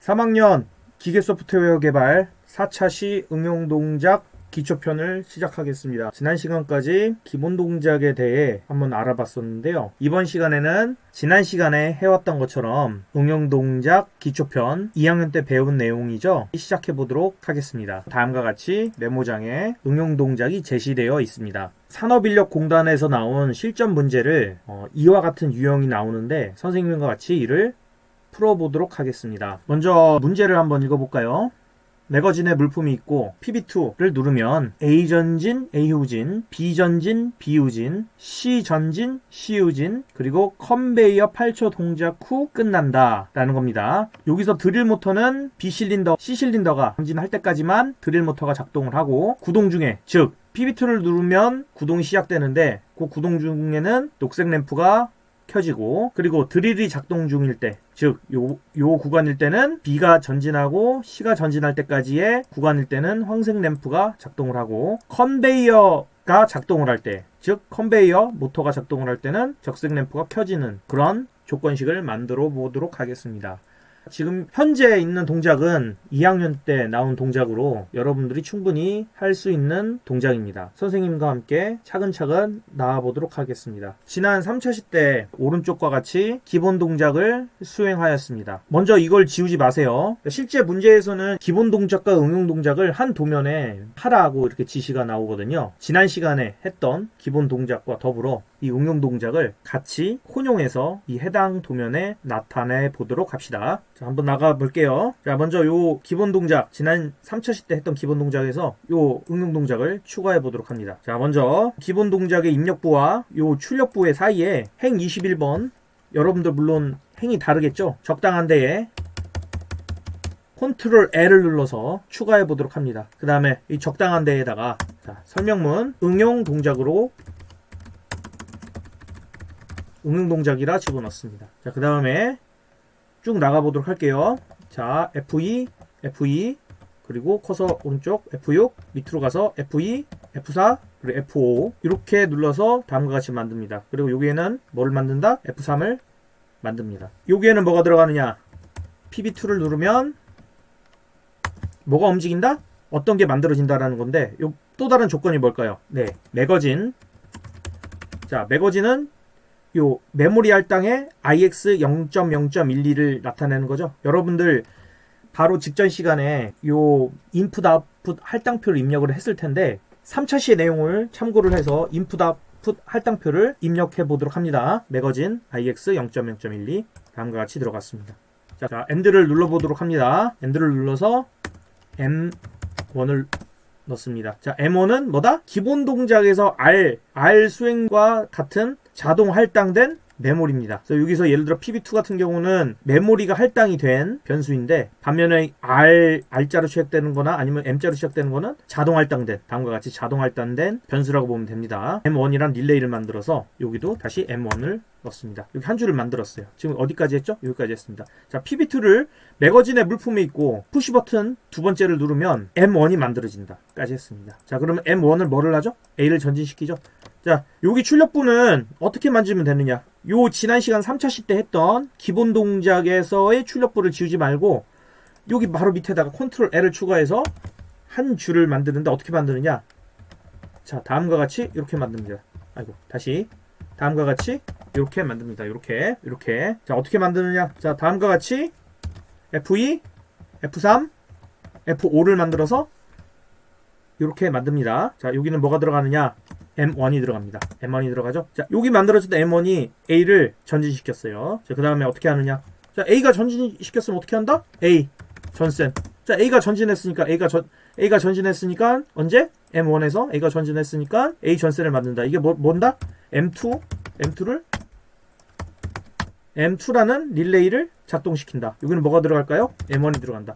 3학년 기계 소프트웨어 개발 4차 시 응용 동작 기초편을 시작하겠습니다. 지난 시간까지 기본 동작에 대해 한번 알아봤었는데요. 이번 시간에는 지난 시간에 해왔던 것처럼 응용 동작 기초편 2학년 때 배운 내용이죠. 시작해 보도록 하겠습니다. 다음과 같이 메모장에 응용 동작이 제시되어 있습니다. 산업인력공단에서 나온 실전 문제를 이와 같은 유형이 나오는데 선생님과 같이 이를 풀어보도록 하겠습니다. 먼저 문제를 한번 읽어볼까요? 매거진에 물품이 있고 PB2를 누르면 A 전진, A 후진, B 전진, B 후진, C 전진, C 후진, 그리고 컨베이어 8초 동작 후 끝난다 라는 겁니다. 여기서 드릴 모터는 B 실린더, C 실린더가 전진할 때까지만 드릴 모터가 작동을 하고 구동 중에, 즉 PB2를 누르면 구동이 시작되는데 그 구동 중에는 녹색 램프가 켜지고, 그리고 드릴이 작동 중일 때, 즉 요 구간일 때는 B가 전진하고 C가 전진할 때까지의 구간일 때는 황색 램프가 작동을 하고, 컨베이어가 작동을 할 때, 즉 컨베이어 모터가 작동을 할 때는 적색 램프가 켜지는 그런 조건식을 만들어 보도록 하겠습니다. 지금 현재 있는 동작은 2학년 때 나온 동작으로 여러분들이 충분히 할 수 있는 동작입니다. 선생님과 함께 차근차근 나와보도록 하겠습니다. 지난 3차 시 때 오른쪽과 같이 기본 동작을 수행하였습니다. 먼저 이걸 지우지 마세요. 실제 문제에서는 기본 동작과 응용 동작을 한 도면에 하라고 이렇게 지시가 나오거든요. 지난 시간에 했던 기본 동작과 더불어 이 응용 동작을 같이 혼용해서 이 해당 도면에 나타내 보도록 합시다. 자, 한번 나가 볼게요. 자, 먼저 요 기본 동작, 지난 3차 시 때 했던 기본 동작에서 요 응용 동작을 추가해 보도록 합니다. 자, 먼저 기본 동작의 입력부와 요 출력부의 사이에 행 21번, 여러분들 물론 행이 다르겠죠? 적당한 데에 컨트롤 L을 눌러서 추가해 보도록 합니다. 그 다음에 이 적당한 데에다가 자, 설명문 응용 동작으로 응용 동작이라 집어넣습니다. 자, 그 다음에 쭉 나가보도록 할게요. 자, F2, F2, 그리고 커서 오른쪽 F6, 밑으로 가서 F2, F4, 그리고 F5 이렇게 눌러서 다음과 같이 만듭니다. 그리고 여기에는 뭐를 만든다? F3을 만듭니다. 여기에는 뭐가 들어가느냐? PB2를 누르면 뭐가 움직인다? 어떤 게 만들어진다라는 건데, 또 다른 조건이 뭘까요? 네, 매거진. 자, 매거진은 요 메모리 할당에 IX 0.0.12를 나타내는 거죠. 여러분들 바로 직전 시간에 요 인풋 아웃풋 할당표를 입력을 했을 텐데 3차 시의 내용을 참고를 해서 인풋 아웃풋 할당표를 입력해 보도록 합니다. 매거진 IX 0.0.12 다음과 같이 들어갔습니다. 자, 엔드를 눌러 보도록 합니다. 엔드를 눌러서 M1을 넣습니다. 자, M1은 뭐다? 기본 동작에서 R 수행과 같은 자동 할당된 메모리입니다. 그래서 여기서 예를 들어 PB2 같은 경우는 메모리가 할당이 된 변수인데, 반면에 R자로 시작되는 거나 아니면 M자로 시작되는 거는 자동 할당된, 다음과 같이 자동 할당된 변수라고 보면 됩니다. M1이란 릴레이를 만들어서 여기도 다시 M1을 넣습니다. 여기 한 줄을 만들었어요. 지금 어디까지 했죠? 여기까지 했습니다. 자, PB2를 매거진에 물품이 있고 푸시 버튼 두 번째를 누르면 M1이 만들어진다 까지 했습니다. 자, 그러면 M1을 뭐를 하죠? A를 전진시키죠. 자, 여기 출력부는 어떻게 만지면 되느냐? 요 지난 시간 3차 시 때 했던 기본 동작에서의 출력부를 지우지 말고 여기 바로 밑에다가 컨트롤 L을 추가해서 한 줄을 만드는데 어떻게 만드느냐? 자, 다음과 같이 이렇게 만듭니다. 아이고, 다시 다음과 같이 이렇게 만듭니다. 이렇게. 자, 어떻게 만드느냐? 자, 다음과 같이 F2, F3, F5를 만들어서 이렇게 만듭니다. 자, 여기는 뭐가 들어가느냐? M1이 들어갑니다. M1이 들어가죠? 자, 여기 만들어졌던 M1이 A를 전진시켰어요. 자, 그 다음에 어떻게 하느냐? 자, A가 전진시켰으면 어떻게 한다? A 전센. 자, A가 전진했으니까 A가 전진했으니까 언제? M1에서 A가 전진했으니까 A 전센을 만든다. 이게 뭔다? M2라는 릴레이를 작동시킨다. 여기는 뭐가 들어갈까요? M1이 들어간다.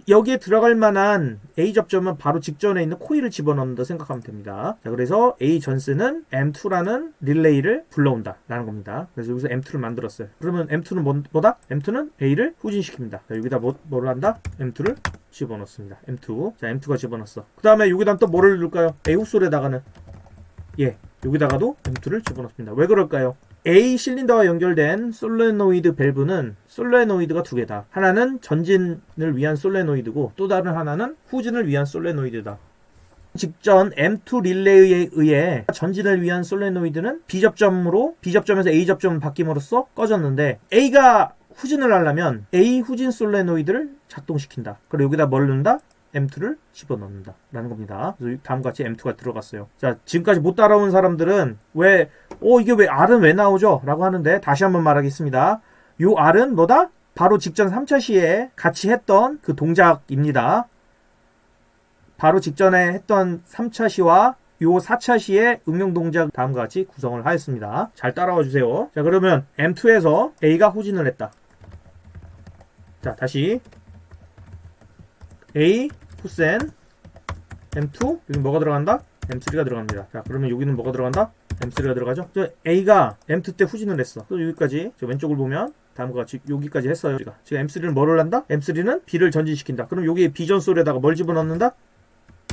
여기에 들어갈 만한 A 접점은 바로 직전에 있는 코일을 집어넣는다 생각하면 됩니다. 자, 그래서 A 전스는 M2라는 릴레이를 불러온다 라는 겁니다. 그래서 여기서 M2를 만들었어요. 그러면 M2는 뭐다? M2는 A를 후진시킵니다. 자, 여기다 뭐를 한다? M2를 집어넣습니다. M2. 자, M2가 집어넣었어. 그 다음에 여기다 또 뭐를 넣을까요? A 흡솔에다가는 여기다가도 M2를 집어넣습니다. 왜 그럴까요? A 실린더와 연결된 솔레노이드 밸브는 솔레노이드가 두 개다. 하나는 전진을 위한 솔레노이드고 또 다른 하나는 후진을 위한 솔레노이드다. 직전 M2 릴레이에 의해 전진을 위한 솔레노이드는 B접점에서 A접점을 바뀜으로써 꺼졌는데 A가 후진을 하려면 A 후진 솔레노이드를 작동시킨다. 그리고 여기다 뭘 넣는다? M2를 집어넣는다 라는 겁니다. 그래서 다음과 같이 M2가 들어갔어요. 자, 지금까지 못 따라온 사람들은 이게 왜 R은 왜 나오죠? 라고 하는데 다시 한번 말하겠습니다. 요 R은 뭐다? 바로 직전 3차 시에 같이 했던 그 동작입니다. 바로 직전에 했던 3차 시와 요 4차 시의 응용 동작 다음과 같이 구성을 하였습니다. 잘 따라와 주세요. 자, 그러면 M2에서 A가 후진을 했다. 자, 다시 A 후센 M2 여기 뭐가 들어간다? M3가 들어갑니다. 자, 그러면 여기는 뭐가 들어간다? M3가 들어가죠. A가 M2 때 후진을 했어. 또 여기까지 왼쪽을 보면 다음과 같이 여기까지 했어요. 지금 M3는 뭐를 한다? M3는 B를 전진시킨다. 그럼 여기에 B 전솔에다가 뭘 집어넣는다?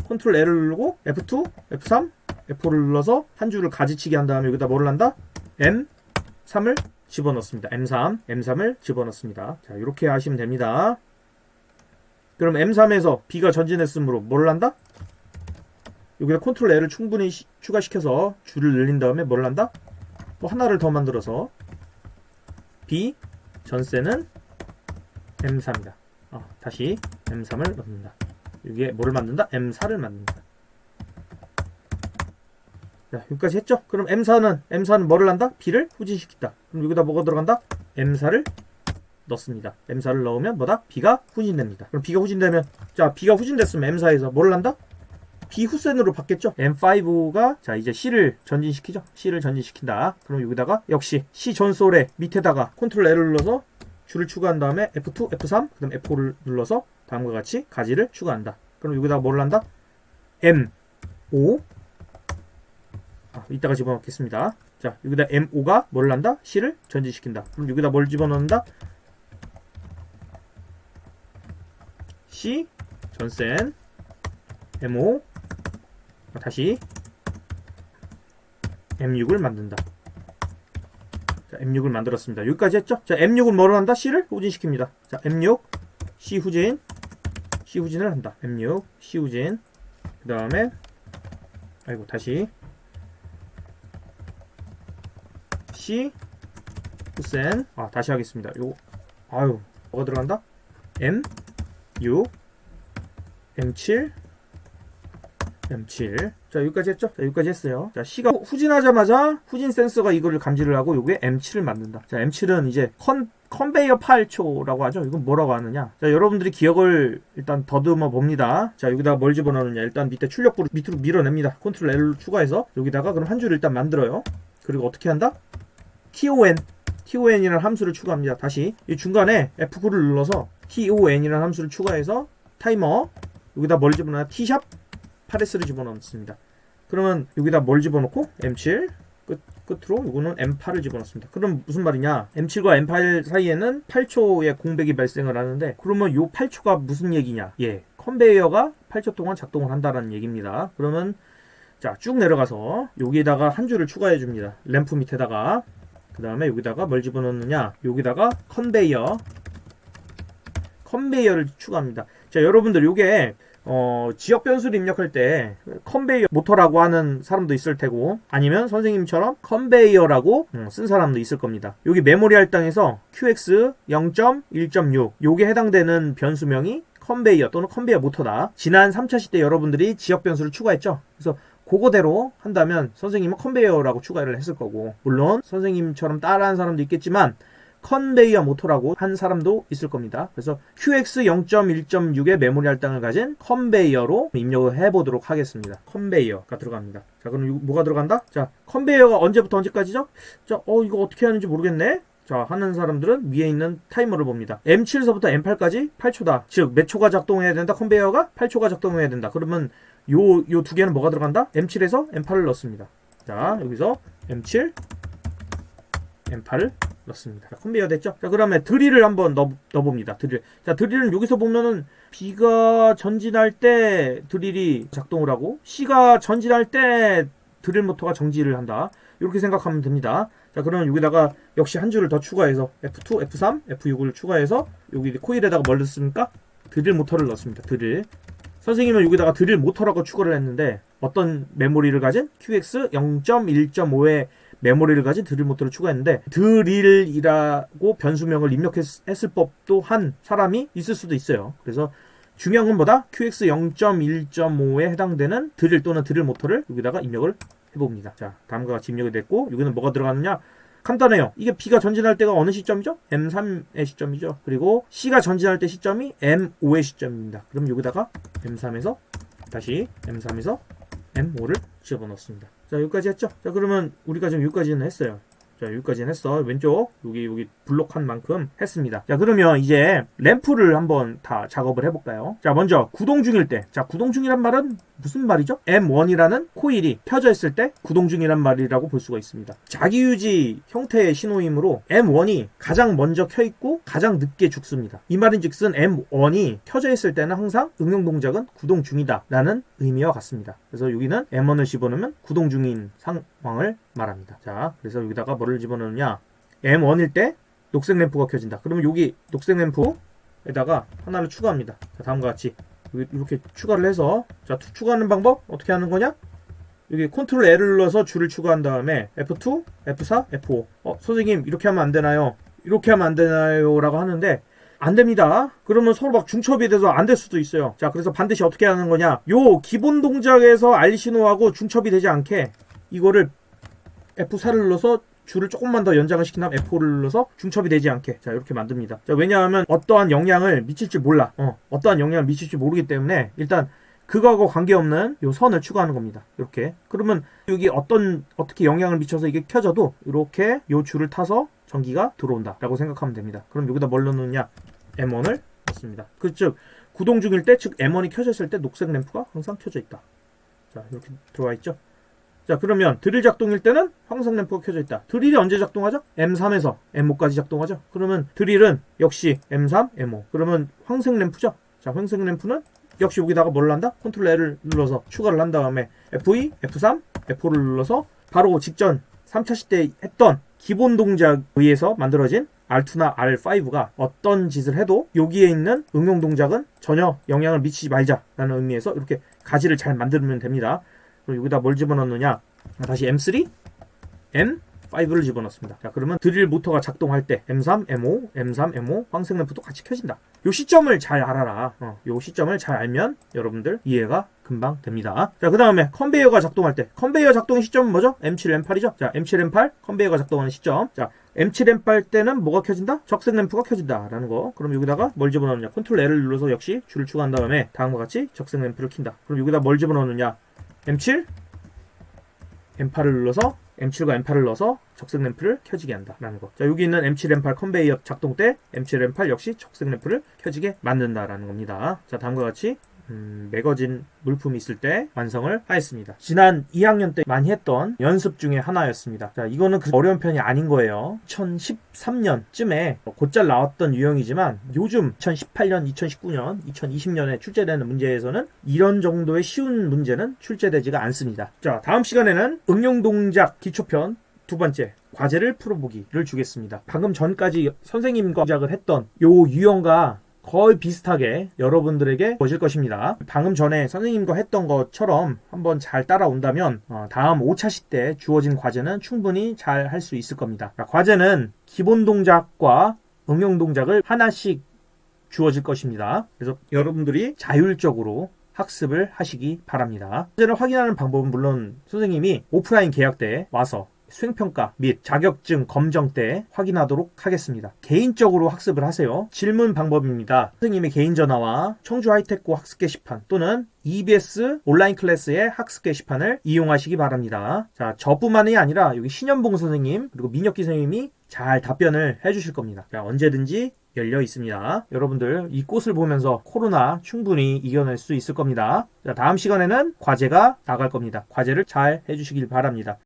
컨트롤 L을 누르고 F2, F3, F4를 눌러서 한 줄을 가지치기 한 다음에 여기다 뭐를 한다? M3을 집어넣습니다. M3을 집어넣습니다. 자, 이렇게 하시면 됩니다. 그럼 M3에서 B가 전진했으므로 뭘 한다? 여기다 컨트롤 L을 충분히 추가시켜서 줄을 늘린 다음에 뭘 한다? 또 하나를 더 만들어서 B 전세는 M4입니다. 다시 M3을 넣는다. 여기에 뭐를 만든다? M4를 만든다. 자, 여기까지 했죠? 그럼 M4는 뭐를 한다? B를 후진시킨다. 그럼 여기다 뭐가 들어간다? M4를 넣습니다. M4를 넣으면 뭐다? B가 후진됩니다. 그럼 B가 후진되면, 자, B가 후진됐으면 M4에서 뭐를 한다? B 후센으로 바뀌었죠? M5가, 자, 이제 C를 전진시키죠? C를 전진시킨다. 그럼 여기다가 역시 C 전솔의 밑에다가 컨트롤 L을 눌러서 줄을 추가한 다음에 F2, F3, 그 다음 F4를 눌러서 다음과 같이 가지를 추가한다. 그럼 여기다가 뭐를 한다? M5. 이따가 집어넣겠습니다. 자, 여기다 M5가 뭐를 한다? C를 전진시킨다. 그럼 여기다 뭘 집어넣는다? C 전센 M5 다시 M6을 만든다. 자, M6을 만들었습니다. 여기까지 했죠? 자, M6은 뭐를 한다? C를 후진시킵니다. 자, M6 C 후진을 한다. M6 C 후진. 그 다음에 다시 C 후센. 다시 하겠습니다. 뭐가 들어간다? M6 M7 자, 여기까지 했죠? 자, 여기까지 했어요. 자, C가 후진하자마자 후진 센서가 이거를 감지를 하고 요게 M7을 만든다. 자, M7은 이제 컨베이어 8초라고 하죠. 이건 뭐라고 하느냐? 자, 여러분들이 기억을 일단 더듬어 봅니다. 자, 여기다가 뭘 집어넣느냐? 일단 밑에 출력부를 밑으로 밀어냅니다. 컨트롤 L을 추가해서 여기다가 그럼 한 줄 일단 만들어요. 그리고 어떻게 한다? TON이라는 함수를 추가합니다. 다시 이 중간에 F9를 눌러서 TON이라는 함수를 추가해서 타이머 여기다 뭘 집어넣어야 T샵 8S를 집어넣습니다. 그러면 여기다 뭘 집어넣고 M7 끝으로 이거는 M8을 집어넣습니다. 그럼 무슨 말이냐? M7과 M8 사이에는 8초의 공백이 발생을 하는데 그러면 요 8초가 무슨 얘기냐? 컨베이어가 8초 동안 작동을 한다는 얘기입니다. 그러면 자, 쭉 내려가서 여기에다가 한 줄을 추가해 줍니다. 램프 밑에다가 그 다음에 여기다가 뭘 집어넣느냐? 여기다가 컨베이어를 추가합니다. 자, 여러분들 요게 지역 변수를 입력할 때 컨베이어 모터라고 하는 사람도 있을 테고 아니면 선생님처럼 컨베이어라고 쓴 사람도 있을 겁니다. 여기 메모리 할당에서 QX 0.1.6 요게 해당되는 변수명이 컨베이어 또는 컨베이어 모터다. 지난 3차 시 때 여러분들이 지역 변수를 추가했죠. 그래서 그거대로 한다면 선생님은 컨베이어라고 추가를 했을 거고 물론 선생님처럼 따라한 사람도 있겠지만 컨베이어 모터라고 한 사람도 있을 겁니다. 그래서 QX 0.1.6의 메모리 할당을 가진 컨베이어로 입력을 해보도록 하겠습니다. 컨베이어가 들어갑니다. 자, 그럼 뭐가 들어간다? 자, 컨베이어가 언제부터 언제까지죠? 자, 이거 어떻게 하는지 모르겠네? 자, 하는 사람들은 위에 있는 타이머를 봅니다. M7에서부터 M8까지 8초다. 즉, 몇 초가 작동해야 된다? 컨베이어가 8초가 작동해야 된다. 그러면 요 두 개는 뭐가 들어간다? M7에서 M8을 넣습니다. 자, 여기서 M7, M8을 넣습니다. 자, 컨베이어 됐죠? 자, 그 다음에 드릴을 한번 넣어봅니다. 드릴. 자, 드릴은 여기서 보면은 B가 전진할 때 드릴이 작동을 하고 C가 전진할 때 드릴 모터가 정지를 한다. 이렇게 생각하면 됩니다. 자, 그러면 여기다가 역시 한 줄을 더 추가해서 F2, F3, F6을 추가해서 여기 코일에다가 뭘 넣습니까? 드릴 모터를 넣습니다. 드릴. 선생님은 여기다가 드릴 모터라고 추가를 했는데 어떤 메모리를 가진 QX 0.1.5의 메모리를 가진 드릴 모터를 추가했는데 드릴이라고 변수명을 입력했을 법도 한 사람이 있을 수도 있어요. 그래서 중요한 건 뭐다? QX 0.1.5에 해당되는 드릴 또는 드릴 모터를 여기다가 입력을 해봅니다. 자, 다음과 같이 입력이 됐고 여기는 뭐가 들어가느냐? 간단해요. 이게 B가 전진할 때가 어느 시점이죠? M3의 시점이죠. 그리고 C가 전진할 때 시점이 M5의 시점입니다. 그럼 여기다가 M3에서 다시 M3에서 M5를 집어넣습니다. 자, 여기까지 했죠? 자, 그러면 우리가 지금 여기까지는 했어요. 자, 여기까지는 했어. 왼쪽 여기 블록한 만큼 했습니다. 자, 그러면 이제 램프를 한번 다 작업을 해볼까요? 자, 먼저 구동 중일 때. 자, 구동 중이란 말은 무슨 말이죠? M1이라는 코일이 켜져 있을 때 구동 중이란 말이라고 볼 수가 있습니다. 자기유지 형태의 신호이므로 M1이 가장 먼저 켜있고 가장 늦게 죽습니다. 이 말인즉슨 M1이 켜져 있을 때는 항상 응용 동작은 구동 중이다 라는 의미와 같습니다. 그래서 여기는 M1을 집어넣으면 구동 중인 상황을 말합니다. 자, 그래서 여기다가 뭐를 집어넣느냐? M1일 때 녹색 램프가 켜진다. 그러면 여기 녹색 램프에다가 하나를 추가합니다. 자, 다음과 같이 이렇게 추가를 해서, 자, 추가하는 방법 어떻게 하는 거냐? 여기 컨트롤 L을 눌러서 줄을 추가한 다음에 F2, F4, F5. 선생님 이렇게 하면 안 되나요? 이렇게 하면 안 되나요? 라고 하는데 안 됩니다. 그러면 서로 막 중첩이 돼서 안 될 수도 있어요. 자, 그래서 반드시 어떻게 하는 거냐? 요 기본 동작에서 R 신호하고 중첩이 되지 않게 이거를 F4를 눌러서 줄을 조금만 더 연장을 시킨 다음 F4를 눌러서 중첩이 되지 않게, 자, 이렇게 만듭니다. 자, 왜냐하면 어떠한 영향을 미칠지 몰라. 어떠한 영향을 미칠지 모르기 때문에 일단 그거하고 관계없는 요 선을 추가하는 겁니다. 이렇게. 그러면 여기 어떻게 영향을 미쳐서 이게 켜져도 이렇게 요 줄을 타서 전기가 들어온다 라고 생각하면 됩니다. 그럼 여기다 뭘 넣느냐? M1을 넣습니다. 즉 구동 중일 때, 즉 M1이 켜져 있을 때 녹색 램프가 항상 켜져 있다. 자, 이렇게 들어와 있죠. 자, 그러면 드릴 작동일 때는 황색 램프가 켜져 있다. 드릴이 언제 작동하죠? M3에서 M5까지 작동하죠. 그러면 드릴은 역시 M3, M5. 그러면 황색 램프죠. 자, 황색 램프는 역시 여기다가 뭘 한다? 컨트롤 L을 눌러서 추가를 한 다음에 F2, F3, F4를 눌러서 바로 직전 3차 시대 했던 기본 동작에 의해서 만들어진 R2나 R5가 어떤 짓을 해도 여기에 있는 응용 동작은 전혀 영향을 미치지 말자라는 의미에서 이렇게 가지를 잘 만들면 됩니다. 그럼 여기다 뭘 집어넣느냐? 다시 M3, M5를 집어넣습니다. 자, 그러면 드릴 모터가 작동할 때 M3, M5, M3, M5 황색 램프도 같이 켜진다. 요 시점을 잘 알아라. 요 시점을 잘 알면 여러분들 이해가 금방 됩니다. 자, 그 다음에 컨베이어가 작동할 때, 컨베이어 작동의 시점은 뭐죠? M7, M8이죠? 자, M7, M8 컨베이어가 작동하는 시점. 자, M7, M8 때는 뭐가 켜진다? 적색 램프가 켜진다 라는 거. 그럼 여기다가 뭘 집어넣느냐? 컨트롤 L을 눌러서 역시 줄을 추가한 다음에 다음과 같이 적색 램프를 킨다. 그럼 여기다 뭘 집어넣느냐? M7, M8을 눌러서 M7과 M8을 넣어서 적색 램프를 켜지게 한다 라는 거. 자, 여기 있는 M7, M8 컨베이어 작동 때 M7, M8 역시 적색 램프를 켜지게 만든다 라는 겁니다. 자, 다음과 같이 매거진 물품이 있을 때 완성을 하였습니다. 지난 2학년 때 많이 했던 연습 중에 하나였습니다. 자, 이거는 그 어려운 편이 아닌 거예요. 2013년쯤에 곧잘 나왔던 유형이지만 요즘 2018년, 2019년, 2020년에 출제되는 문제에서는 이런 정도의 쉬운 문제는 출제되지가 않습니다. 자, 다음 시간에는 응용 동작 기초편 두 번째 과제를 풀어보기를 주겠습니다. 방금 전까지 선생님과 동작을 했던 요 유형과 거의 비슷하게 여러분들에게 보실 것입니다. 방금 전에 선생님과 했던 것처럼 한번 잘 따라온다면 다음 5차시 때 주어진 과제는 충분히 잘 할 수 있을 겁니다. 과제는 기본 동작과 응용 동작을 하나씩 주어질 것입니다. 그래서 여러분들이 자율적으로 학습을 하시기 바랍니다. 과제를 확인하는 방법은 물론 선생님이 오프라인 계약 때 와서 수행평가 및 자격증 검정 때 확인하도록 하겠습니다. 개인적으로 학습을 하세요. 질문 방법입니다. 선생님의 개인 전화와 청주 하이테크 학습 게시판 또는 EBS 온라인 클래스의 학습 게시판을 이용하시기 바랍니다. 자, 저뿐만이 아니라 여기 신현봉 선생님 그리고 민혁기 선생님이 잘 답변을 해주실 겁니다. 자, 언제든지 열려 있습니다. 여러분들 이 꽃을 보면서 코로나 충분히 이겨낼 수 있을 겁니다. 자, 다음 시간에는 과제가 나갈 겁니다. 과제를 잘 해주시길 바랍니다.